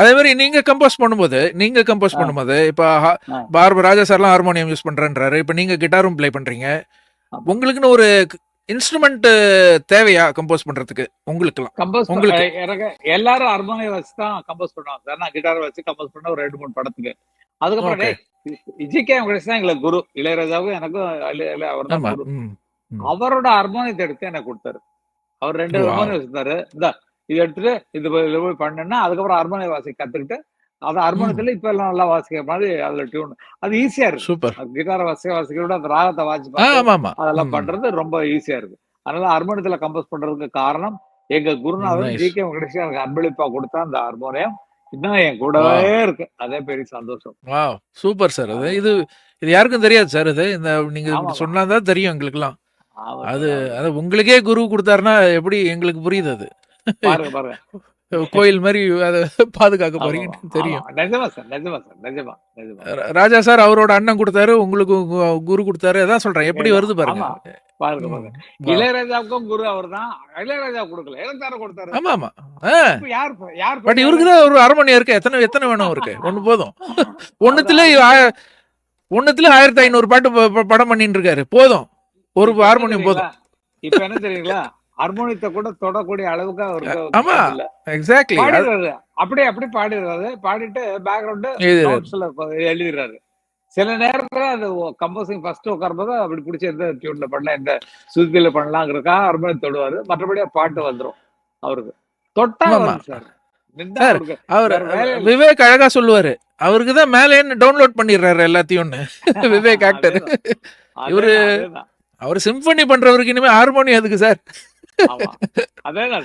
அதே மாதிரி நீங்க கம்போஸ் பண்ணும்போது இப்ப ராஜா சார்லாம் ஹார்மோனியம் யூஸ் பண்றேன்றாரு. இப்ப நீங்க கிட்டாரும் ப்ளே பண்றீங்க. உங்களுக்குன்னு ஒரு இன்ஸ்ட்ருமெண்ட் தேவையா கம்போஸ் பண்றதுக்கு? உங்களுக்கு எனக்கு எல்லாரும் ஹார்மோனியம் வச்சு தான் கம்போஸ் பண்ணுவாங்க சார். நான் கிட்டார் வச்சு கம்போஸ் பண்ண ஒரு 2-3 படத்துக்கு. அதுக்கப்புறம் ஜிகே வெங்கடேஷ் தான் எங்களுக்கு குரு. இளையராஜாவுக்கும் எனக்கும் அவர் தான் குரு. அவரோட ஹார்மோனியத்தை எடுத்து எனக்கு கொடுத்தாரு. அவர் 2 ஹார்மோனியம் வச்சிருந்தாரு. இது எடுத்துட்டு இது போய் பண்ணுன்னா அதுக்கப்புறம் ஹார்மோனியம் வாசிக்க கத்துக்கிட்டு அது ஹார்மோனியத்துல இப்ப எல்லாம் நல்லா வாசிக்கிற மாதிரி அதுல டியூன் அது ஈஸியா இருக்கு. சூப்பர். கிட்டாரை வாசிக்க விட அந்த ராகத்தை வாசி அதெல்லாம் பண்றது ரொம்ப ஈஸியா இருக்கு. அதனால ஹார்மோனியத்துல கம்போஸ் பண்றதுக்கு காரணம் எங்க குருநாதர் ஜிகே வெங்கடேஷ் எனக்கு அன்பளிப்பா கொடுத்தா அந்த ஹார்மோனியம் இன்னும் என் கூடவே இருக்கு. அதே பெரிய சந்தோஷம். Super sir. இது யாருக்கும் தெரியாது சார். இது நீங்க சொன்னாதான் தெரியும் எங்களுக்கு எல்லாம். அது உங்களுக்கே குரு கொடுத்தாருன்னா எப்படி எங்களுக்கு புரியுது. அது பாருங்க கோயில் மாதிரி அதை பாதுகாக்க போறீங்கன்னு தெரியும். ராஜா சார் அவரோட அண்ணன் கொடுத்தாரு, உங்களுக்கு குரு கொடுத்தாரு. அதான் சொல்றேன் எப்படி வருது பாருங்க. இளையராஜாவுக்கும் குரு அவர் தான். இளையராஜா கொடுக்கல, இளையராஜா கொடுத்தாரு. ஆமா. பட் இவருக்குதான் ஒரு ஹார்மோனியம் இருக்கு. எத்தனை வேணும் இருக்கு? ஒண்ணு போதும். ஒண்ணுத்துல 1500 பாட்டு படம் பண்ணிட்டு இருக்காரு. போதும், ஒரு ஹார்மோனியம் போதும். இப்ப என்ன தெரியுங்களா, ஹார்மோனியத்தை கூட தொடக்கூடிய அளவுக்கு அவருக்கு எக்ஸாக்ட்லி அப்படியே பாடிடுறாரு. பாடிட்டு பேக்ரவுண்ட் எழுதிடுறாரு. சில நேரத்துல அது கம்போசிங் ஃபர்ஸ்ட் உட்காரும்போது அப்படி பிடிச்ச எந்த டியூன்ல பண்ணலாம், எந்த சுத்தியில பண்ணலாங்கிறக்கா ஹார்மோனியம் தொடுவாரு. மற்றபடியா பாட்டு வந்துடும் அவருக்கு. தொட்டா சார். அவர் விவேக் அழகா சொல்லுவாரு, அவருக்குதான் மேலே டவுன்லோட் பண்ணிடுறாரு எல்லாத்தையும். விவேக் ஆக்டர் இவரு. அவர் சிம்பனி பண்றவருக்கு இனிமே ஹார்மோனியம் எதுக்கு சார்? அதேதான்.